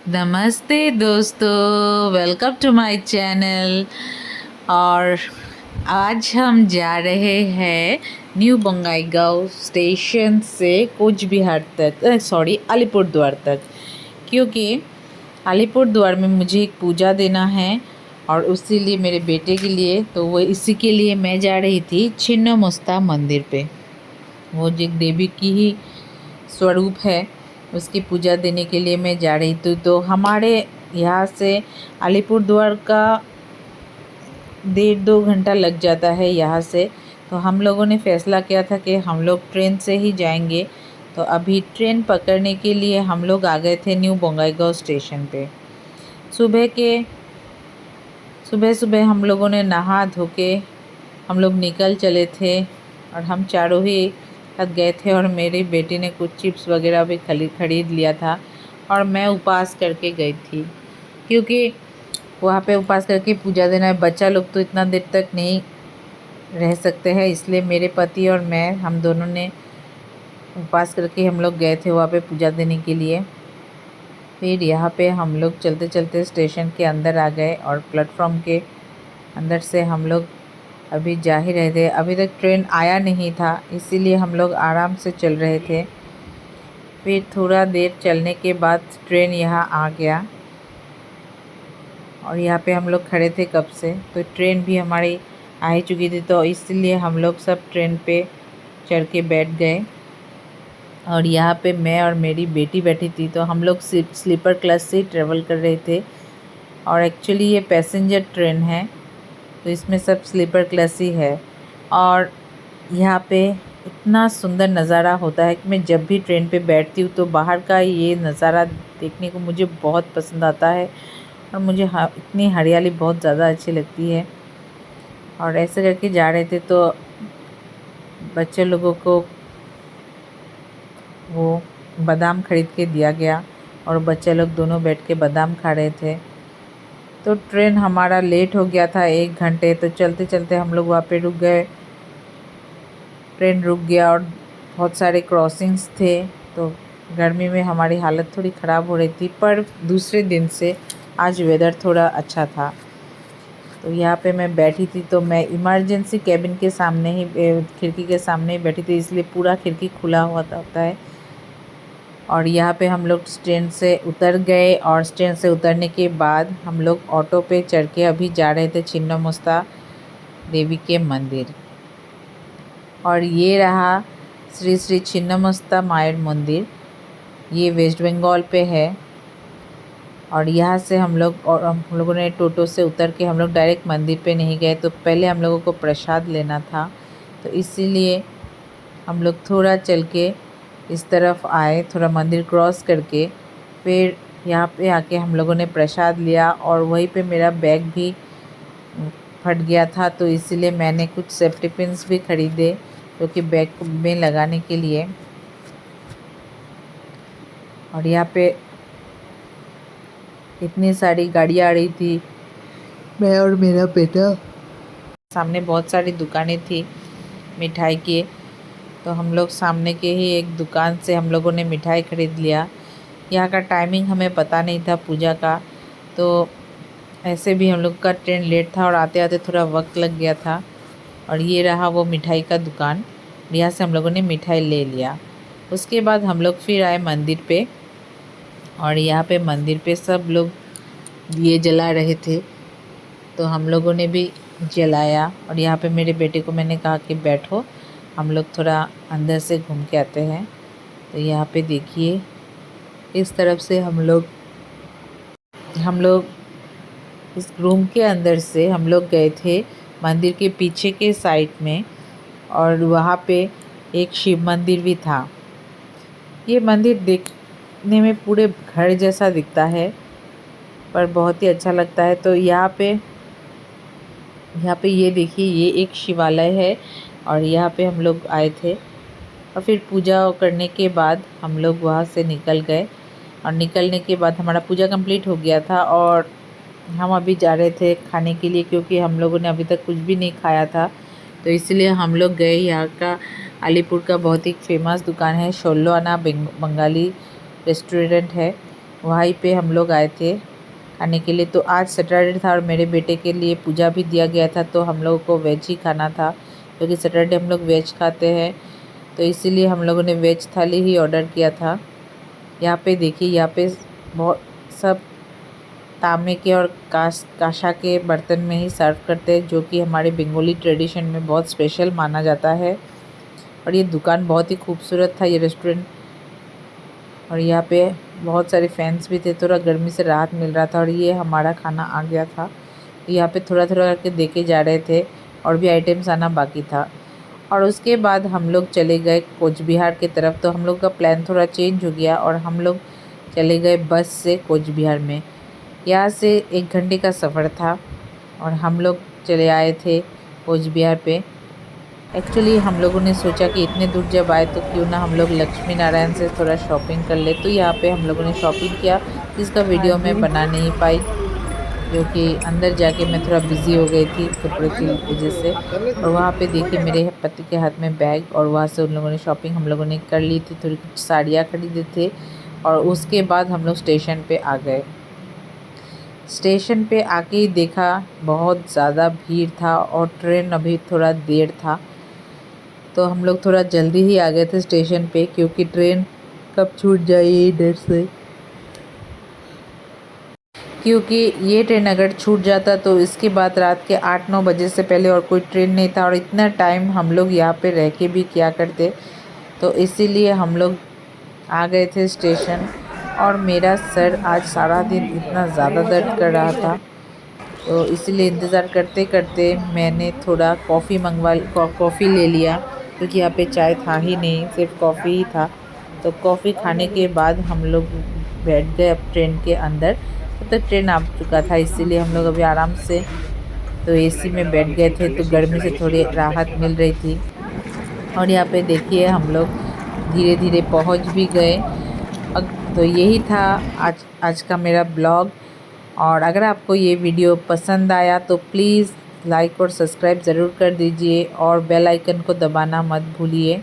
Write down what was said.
नमस्ते दोस्तों, welcome to my channel. और आज हम जा रहे हैं न्यू बंगाईगांव स्टेशन से कूच बिहार तक, अलीपुरद्वार तक, क्योंकि अलीपुरद्वार में मुझे एक पूजा देना है और उसी लिए मेरे बेटे के लिए, तो वो इसी के लिए मैं जा रही थी छिन्नमस्ता मंदिर पे। वो जो देवी की ही स्वरूप है, उसकी पूजा देने के लिए मैं जा रही थी। तो हमारे यहाँ से अलीपुरद्वार का 1.5-2 घंटा लग जाता है यहाँ से। तो हम लोगों ने फ़ैसला किया था कि हम लोग ट्रेन से ही जाएंगे। तो अभी ट्रेन पकड़ने के लिए हम लोग आ गए थे न्यू बंगाईगांव स्टेशन पे। सुबह सुबह हम लोगों ने नहा धो के हम लोग निकल चले थे और हम चारों ही साथ गए थे। और मेरी बेटी ने कुछ चिप्स वगैरह भी खरीद लिया था और मैं उपवास करके गई थी, क्योंकि वहाँ पे उपवास करके पूजा देना है। बच्चा लोग तो इतना देर तक नहीं रह सकते हैं, इसलिए मेरे पति और मैं, हम दोनों ने उपवास करके हम लोग गए थे वहाँ पे पूजा देने के लिए। फिर यहाँ पे हम लोग चलते चलते स्टेशन के अंदर आ गए और प्लेटफॉर्म के अंदर से हम लोग अभी जा ही रहे थे। अभी तक ट्रेन आया नहीं था, इसीलिए हम लोग आराम से चल रहे थे। फिर थोड़ा देर चलने के बाद ट्रेन यहाँ आ गया और यहाँ पे हम लोग खड़े थे कब से। तो ट्रेन भी हमारी आ ही चुकी थी, तो इसलिए हम लोग सब ट्रेन पे चढ़ के बैठ गए। और यहाँ पे मैं और मेरी बेटी बैठी थी, तो हम लोग स्लीपर क्लास से ट्रेवल कर रहे थे। और एक्चुअली ये पैसेंजर ट्रेन है, तो इसमें सब स्लीपर क्लास ही है। और यहाँ पे इतना सुंदर नज़ारा होता है कि मैं जब भी ट्रेन पे बैठती हूँ तो बाहर का ये नज़ारा देखने को मुझे बहुत पसंद आता है। और मुझे इतनी हरियाली बहुत ज़्यादा अच्छी लगती है। और ऐसे करके जा रहे थे, तो बच्चे लोगों को वो बादाम ख़रीद के दिया गया और बच्चे लोग दोनों बैठ के बादाम खा रहे थे। तो ट्रेन हमारा लेट हो गया था 1 घंटे, तो चलते चलते हम लोग वहाँ पे रुक गए। ट्रेन रुक गया और बहुत सारे क्रॉसिंग्स थे, तो गर्मी में हमारी हालत थोड़ी ख़राब हो रही थी। पर दूसरे दिन से आज वेदर थोड़ा अच्छा था। तो यहाँ पे मैं बैठी थी, तो मैं इमरजेंसी कैबिन के सामने ही, खिड़की के सामने ही बैठी थी, इसलिए पूरा खिड़की खुला हुआ होता है। और यहाँ पे हम लोग ट्रेन से उतर गए और ट्रेन से उतरने के बाद हम लोग ऑटो पे चढ़ के अभी जा रहे थे छिन्नमस्ता देवी के मंदिर। और ये रहा श्री श्री छिन्नमस्ता मायर मंदिर, ये वेस्ट बंगाल पे है। और यहाँ से हम लोगों ने टोटो से उतर के हम लोग डायरेक्ट मंदिर पे नहीं गए, तो पहले हम लोगों को प्रसाद लेना था। तो इसीलिए हम लोग थोड़ा चल के इस तरफ आए, थोड़ा मंदिर क्रॉस करके। फिर यहाँ पे आके हम लोगों ने प्रसाद लिया और वहीं पे मेरा बैग भी फट गया था, तो इसीलिए मैंने कुछ सेफ्टी पिन्स भी ख़रीदे जो कि बैग में लगाने के लिए। और यहाँ पे इतनी सारी गाड़ियाँ आ रही थी, मैं और मेरा बेटा। सामने बहुत सारी दुकानें थी मिठाई की, तो हम लोग सामने के ही एक दुकान से हम लोगों ने मिठाई ख़रीद लिया। यहाँ का टाइमिंग हमें पता नहीं था पूजा का, तो ऐसे भी हम लोग का ट्रेन लेट था और आते आते थोड़ा वक्त लग गया था। और ये रहा वो मिठाई का दुकान, यहाँ से हम लोगों ने मिठाई ले लिया। उसके बाद हम लोग फिर आए मंदिर पे, और यहाँ पे मंदिर पे सब लोग दिए जला रहे थे, तो हम लोगों ने भी जलाया। और यहाँ पे मेरे बेटे को मैंने कहा कि बैठो, हम लोग थोड़ा अंदर से घूम के आते हैं। तो यहाँ पे देखिए, इस तरफ से हम लोग इस रूम के अंदर से हम लोग गए थे मंदिर के पीछे के साइड में, और वहाँ पे एक शिव मंदिर भी था। ये मंदिर देखने में पूरे घर जैसा दिखता है, पर बहुत ही अच्छा लगता है। तो यहाँ पे ये देखिए, ये एक शिवालय है और यहाँ पे हम लोग आए थे। और फिर पूजा करने के बाद हम लोग वहाँ से निकल गए, और निकलने के बाद हमारा पूजा कंप्लीट हो गया था। और हम अभी जा रहे थे खाने के लिए, क्योंकि हम लोगों ने अभी तक कुछ भी नहीं खाया था। तो इसलिए हम लोग गए, यहाँ का अलीपुर का बहुत ही फेमस दुकान है, शोल्लो आना बंगाली रेस्टोरेंट है। वहीं पे हम लोग आए थे खाने के लिए। तो आज सैटरडे था और मेरे बेटे के लिए पूजा भी दिया गया था, तो हम लोगों को वेज ही खाना था क्योंकि सैटरडे हम लोग वेज खाते हैं, तो इसीलिए हम लोगों ने वेज थाली ही ऑर्डर किया था। यहाँ पे देखिए, यहाँ पे बहुत सब तांबे के और कांसा के बर्तन में ही सर्व करते हैं, जो कि हमारे बंगाली ट्रेडिशन में बहुत स्पेशल माना जाता है। और ये दुकान बहुत ही खूबसूरत था, ये रेस्टोरेंट। और यहाँ पे बहुत सारे फैंस भी थे, थोड़ा गर्मी से राहत मिल रहा था। और ये हमारा खाना आ गया था। यहाँ पे थोड़ा थोड़ा करके देखे जा रहे थे और भी आइटम्स आना बाकी था। और उसके बाद हम लोग चले गए कोच बिहार की तरफ। तो हम लोग का प्लान थोड़ा चेंज हो गया और हम लोग चले गए बस से कोच बिहार में। यहाँ से 1 घंटे का सफ़र था और हम लोग चले आए थे कोच बिहार पे। एक्चुअली हम लोगों ने सोचा कि इतने दूर जब आए तो क्यों ना हम लोग लक्ष्मी नारायण से थोड़ा शॉपिंग कर ले। तो यहाँ पे हम लोगों ने शॉपिंग किया, जिसका वीडियो मैं बना नहीं पाई क्योंकि अंदर जाके मैं थोड़ा बिज़ी हो गई थी कपड़े की वजह से। और वहाँ पे देखिए मेरे पति के हाथ में बैग, और वहाँ से उन लोगों ने शॉपिंग हम लोगों ने कर ली थी, थोड़ी कुछ साड़ियाँ खरीदे थे। और उसके बाद हम लोग स्टेशन पे आ गए। स्टेशन पे आके ही देखा बहुत ज़्यादा भीड़ था और ट्रेन अभी थोड़ा देर था, तो हम लोग थोड़ा जल्दी ही आ गए थे स्टेशन पे क्योंकि ट्रेन कब छूट जाए यही डर से। क्योंकि ये ट्रेन अगर छूट जाता तो इसके बाद रात के 8-9 बजे से पहले और कोई ट्रेन नहीं था, और इतना टाइम हम लोग यहाँ पे रह के भी क्या करते। तो इसीलिए हम लोग आ गए थे स्टेशन। और मेरा सर आज सारा दिन इतना ज़्यादा दर्द कर रहा था, तो इसीलिए इंतज़ार करते करते मैंने थोड़ा कॉफ़ी ले लिया क्योंकि यहाँ पे चाय था ही नहीं, सिर्फ कॉफ़ी ही था। तो कॉफ़ी खाने के बाद हम लोग बैठ गए अब ट्रेन के अंदर। तो ट्रेन आ चुका था, इसीलिए हम लोग अभी आराम से तो एसी में बैठ गए थे, तो गर्मी से थोड़ी राहत मिल रही थी। और यहाँ पे देखिए हम लोग धीरे धीरे पहुँच भी गए। तो यही था आज का मेरा ब्लॉग। और अगर आपको ये वीडियो पसंद आया तो प्लीज़ लाइक और सब्सक्राइब ज़रूर कर दीजिए और बेल आइकन को दबाना मत भूलिए।